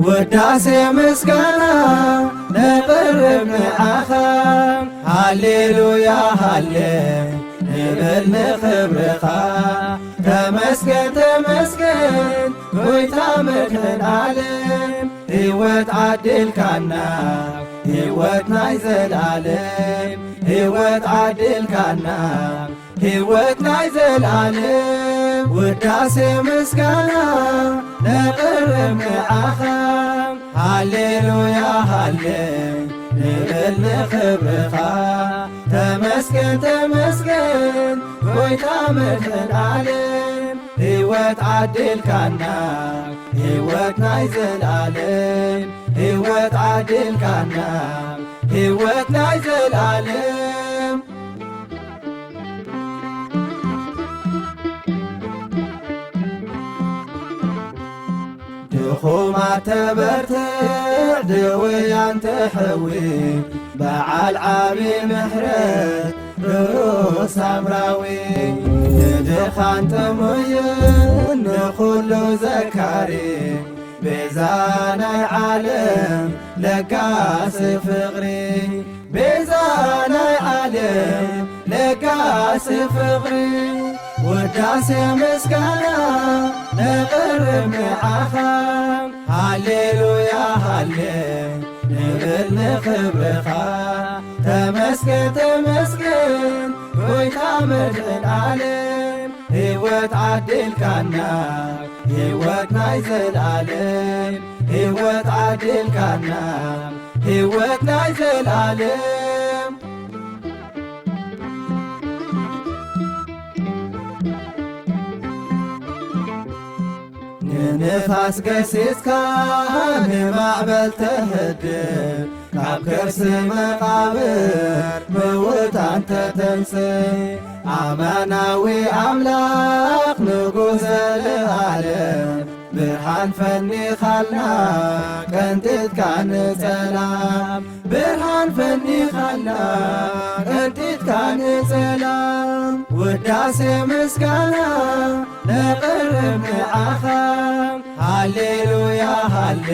ውዳሴ ምስጋና ነቅርብ ንዓኻ ሃሌሉያ ሃሌ ንብል ንኽብርኻ ተመስገን ተመስገን ጎይታ መድህን ዓለም ሕይወት ዓድልካና ሕይወት ናይ ዘለዓለም ሕይወት ዓድልካና ሕይወት ናይ ዘለዓለም ውዳሴ ምስጋና ነቅርብ ንዓኻ ሃሌሉያ ሃሌ ንብል ንኽብርኻ ተመስገን ተመስገን ጎይታ መድህን ዓለም ሕይወት ዓድልካና ሕይወት ናይ ዘለዓለም ሕይወት ዓድልካና ሕይወት ናይ ዘለዓለም ድኹማት ተበርትዕ ድውያን ተሕዊ በዓል ዓብዪ ምሕረት ርኡስ ሳምራዊ ንድኻን ጥሙይን ንኹሉ ዘካሪ ቤዛ ናይ ዓለም ለጋሲ ፍቕሪ ቤዛ ናይ ዓለም ለጋሲ ፍቕሪ ውዳሴ ምስጋና ነቅርብ ንዓኻ ሃሌሉያ ሃሌ ንብል ንኽብርኻ ተመስገን ተመስገን ጎይታ መድህን ዓለም ሕይወት ዓድልካና ሕይወት ናይ ዘለዓለም ሕይወት ዓድልካና ሕይወት ናይ ዘለዓለም ንንፋስ ገሲጽካ ንማዕበል ተህድር ካብ ከርሲ መቃብር ምውታን ተተንስእ ኣማናዊ ኣምላኽ ንጉሥ ዘለዓለም ብርሃን ፈኒኻልና ቀንጢትካ ንጸላም ብርሃን ፈኒኻልና ቀንጢትካ ንጸላም ውዳሴ ምስጋና ነቅርብ ንዓኻ ሃሌሉያ ሃሌ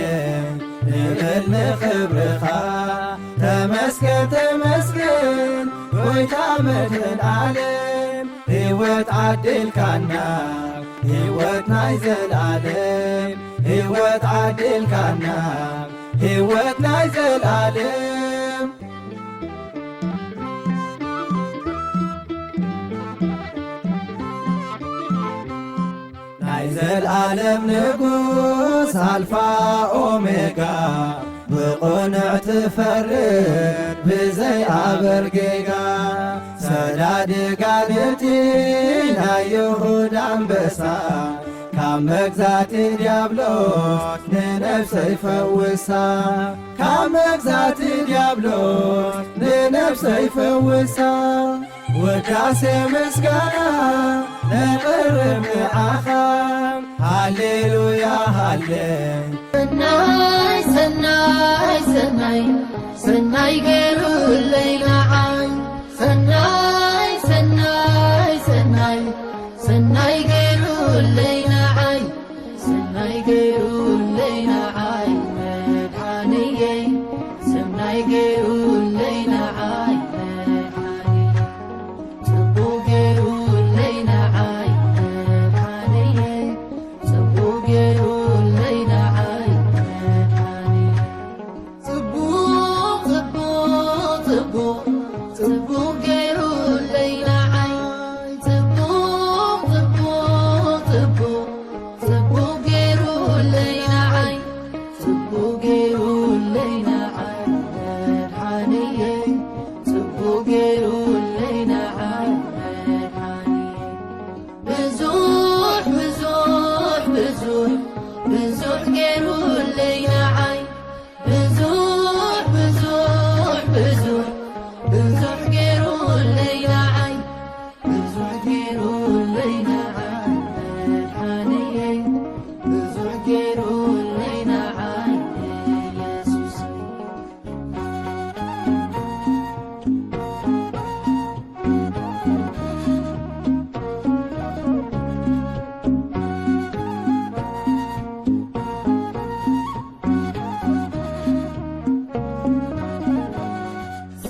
ንብል ንኽብርኻ ተመስገን ተመስገን ጎይታ መድህን ዓለም ሕይወት ዓድልካና ሕይወት ናይ ዘለዓለም ሕይወት ዓድልካና ሕይወት ናይ ዘለዓለም ናይ ዘለዓለም ንጉሥ ኣልፋ ኦሜጋ ብቕኑዕ ትፈርድ ብዘይ ኣበርጌጋ ሰዳዲ ጋንቲ ናይ ይሁዳ አንበሳ ካብ መግዛእቲ ዲያብሎስ ንነፍሰይ ፈውሳ ካብ መግዛእቲ ዲያብሎስ ንነፍሰይ ፈውሳ ውዳሴ ምስጋና ነቅርብ ንዓኻ ሃሌሉያ ሃሌ ሰናይ ሰናይ ሰናይ ሰናይ ገይሩለይ ንዓይ ሰናይ ሰናይ ሰናይ ሰናይ ገይሩለይ ንዓይ ሰናይ ገይሩለይ ንዓይ መድሓኒየይ ሰናይ ገይሩለይ ንዓይ ጽቡቕ ገይሩለይ ንዓይ መድሓኒየይ ጽቡቕ ገይሩለይ ንዓይ መድሓኒየይ ጽቡቕ ጽቡቕ ጽቡቕ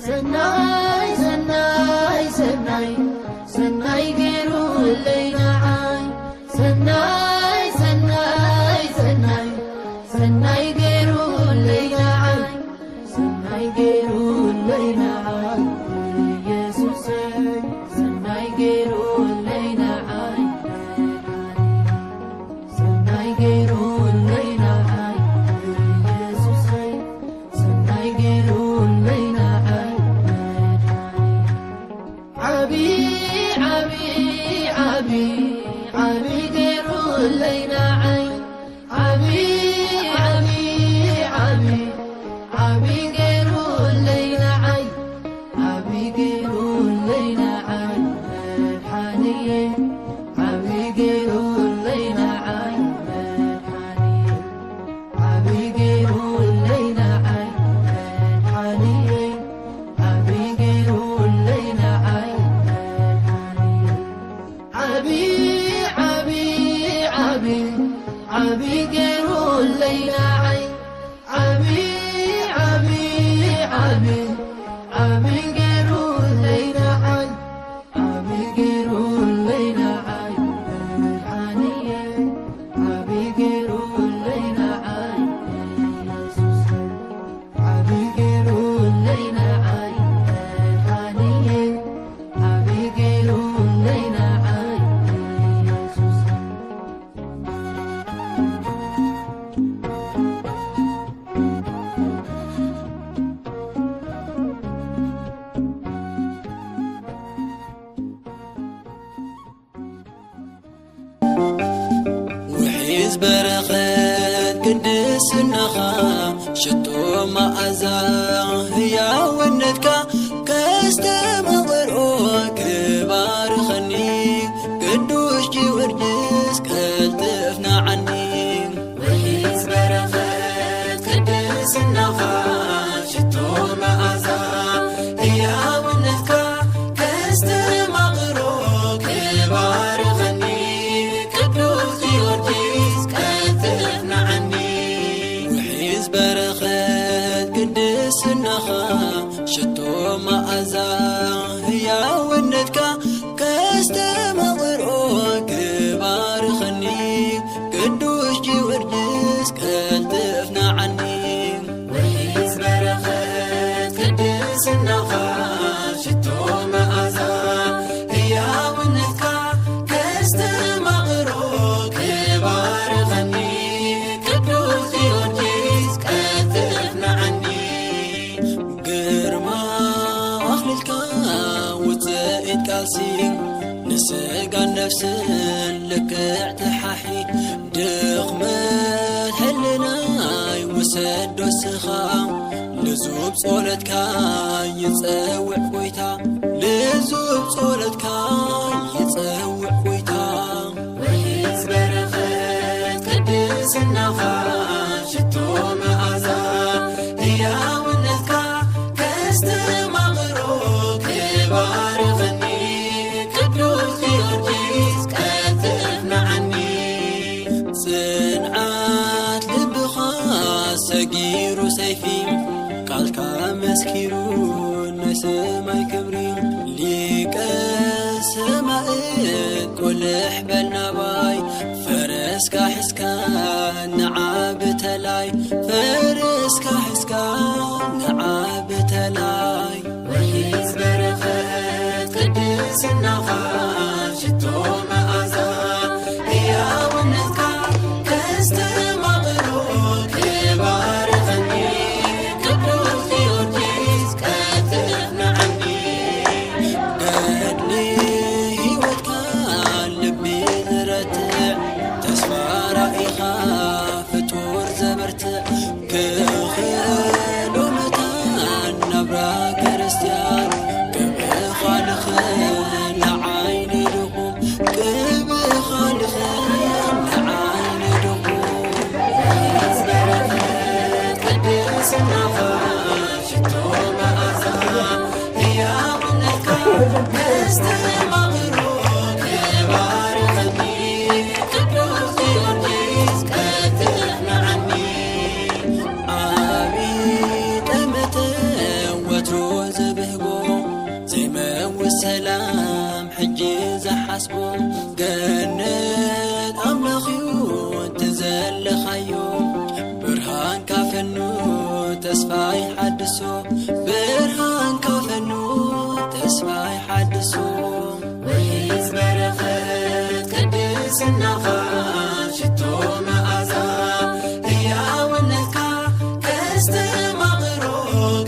ሰናይ ሰናይ ሰናይ ሰናይ ገይሩ ለይናዓይ ሰናይ ሰናይ ሰናይ ሰናይ ገይሩ ለይናዓይ ሰናይ ገይሩ ለይናዓይ ኢየሱሰይ ሰናይ ገይሩ ለይናዓይ ሰናይ ገይሩ ለይናዓይ ኢየሱሰይ ሰናይ ገይሩ ለይናዓይ ዓቢ ዓቢ ዓቢ ዓቢ ገይሩ ለይናዓይ ዓቢ ዓቢ ዓቢ ዓቢ ገይሩ ለይናዓይ ዓቢ ገይሩ ለይናዓይ መድሓኒየ ዓቢ ገይሩ ለይናዓይ መድሓኒየ ዓቢ ገይሩ ለይናዓይ መድሓኒየ ዓቢ ገይሩ ለይናዓይ መድሓኒየ ዓቢ ዓቢ ዓቢ ዓቢ ገይሩ ለይናዓይ ዓቢ ዓቢ ዓቢ ዓቢ ገይሩ ለይናዓይ ዓቢ ገይሩ ለይናዓይ መድሓኒየ ዓቢ ገይሩ ለይናዓይ ኢየሱሰይ ዓቢ ገይሩ ለይናዓይ መድሓኒየ ዓቢ ገይሩ ለይናዓይ ኢየሱሰይ ውሒዝ በረኸት ቅድስናኻ ሽቶ መዓዛ ህያውነትካ ከስተመቕርኦ ክባርኸኒ ቅዱስ ጊዮርጊስ ቀልጥፍና ዓኒ ውሒዝ በረኸት ቅድስናኻ ሽቶ መዓዛ ህያውነትካ ከስተመቕርኦ ክባርኸኒ ቅዱስ ጊዮርጊስ ቀልጥፍና ዓኒ ውሒዝ በረኸት ቅድስናኻ ሽቶ መዓዛ ህያውነትካ ከስተመቕርኦ ክባርኸኒ ቅዱስ ጊዮርጊስ ቀልጥፍና ዓኒ ውሒዝ በረኸት ቅድስናኻ ሽቶ መዓዛ ህያውነትካ ከስተመቕርኦ ክባርኸኒ ቅዱስ ጊዮርጊስ ቀልጥፍና ዓኒ ግርማ ኣኽሊልካ ውፅኢት ቃልሲ ንስጋን ነፍስን ልክዕ ተሓሒ ድኽመት ሕልናይ ውሰዶ ስኻ ልዙብ ጸሎትካ ይጸውዕ ጐይታ ልዙብ ጸሎትካ ይጸውዕ ጐይታ ውሒዝ በረኸት ቅድስናኻ ሽቶ መዓዛ ህያውነትካ ከስተመቕርኦ ክባርኸኒ ቅዱስ ጊዮርጊስ ቀልጥፍና ዓኒ ጽንዓት ልብኻ ሰጊሩ ሰይፊ ቃልካ መስኪሩ ናይ ሰማይ ክብሪ ሊቀ ሰማእት ቈልሕ በልናባይ ፈረስካ ሕዝካ ንዓብተላይ ፈረስካ ሕዝካ ንዓብተላይ ውሒዝ በረኸት ቅድስናኻ ሽቶ መዓዛ ህያውነትካ ከስተመቕርኦ ክባርኸኒ ቅዱስ ጊዮርጊስ ቀልጥፍና ዓኒ ገድሊ ህይወትካ ልቢ ዝረትዕ ተስፋ ራእይኻ ፍጡር ዘበርትዕ ክኽእሎ መታን ናብራ ክርስቲያን ቅብኻ ልኽን ንዓይኒ ድኹም ቅብኻ ልኽን ንዓይኒ ድኹም ውሒዝ በረኸት ቅድስናኻ ሽቶ መዓዛ ህያውነትካ ከስተመቕርኦ ክባርኸኒ ቅዱስ ጊዮርጊስ ቀልጥፍና ዓኒ ዓቢ ጠመተ ወትሮ ዝብህ ሰላም ሕጂ ዝሓስቦ ገነት ኣምላኽዩ እንተዘለኻዮ ብርሃን ካፈኑ ተስፋ ይሓድሶ ብርሃን ካፈኑ ተስፋ ይሓድሶ ወይስ በረኸት ቅድስናኻ ሽቶ መዓዛ ሕያውነትካ ከስተማቕሮ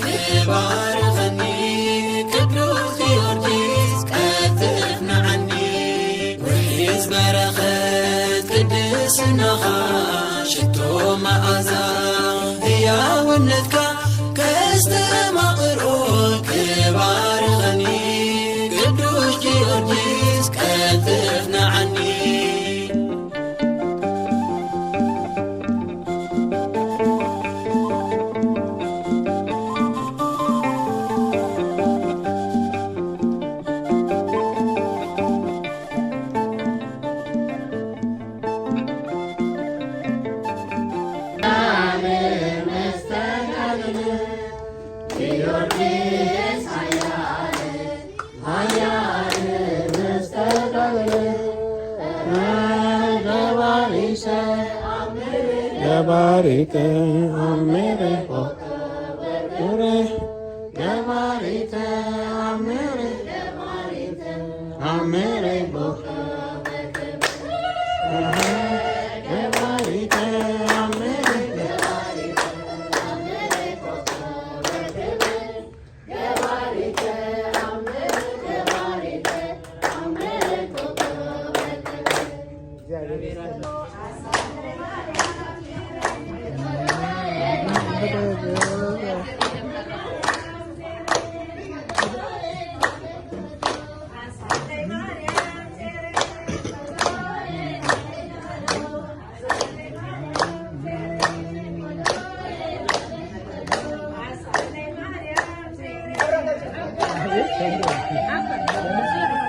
ክባርኸኒ ቅዱስ ጊዮርጊስ ቀትፍ ንዓኒ ወይስ በረኸት ቅድስናኻ ሽቶ መዓዛ ሕያውነትካ ከስተማቕሮ ክባርኸኒ ቅዱስ ጊዮርጊስ ቀትፍ ንዓኒ Gabarite amere pure Gabarite amere amere boka Gabarite amere Apa?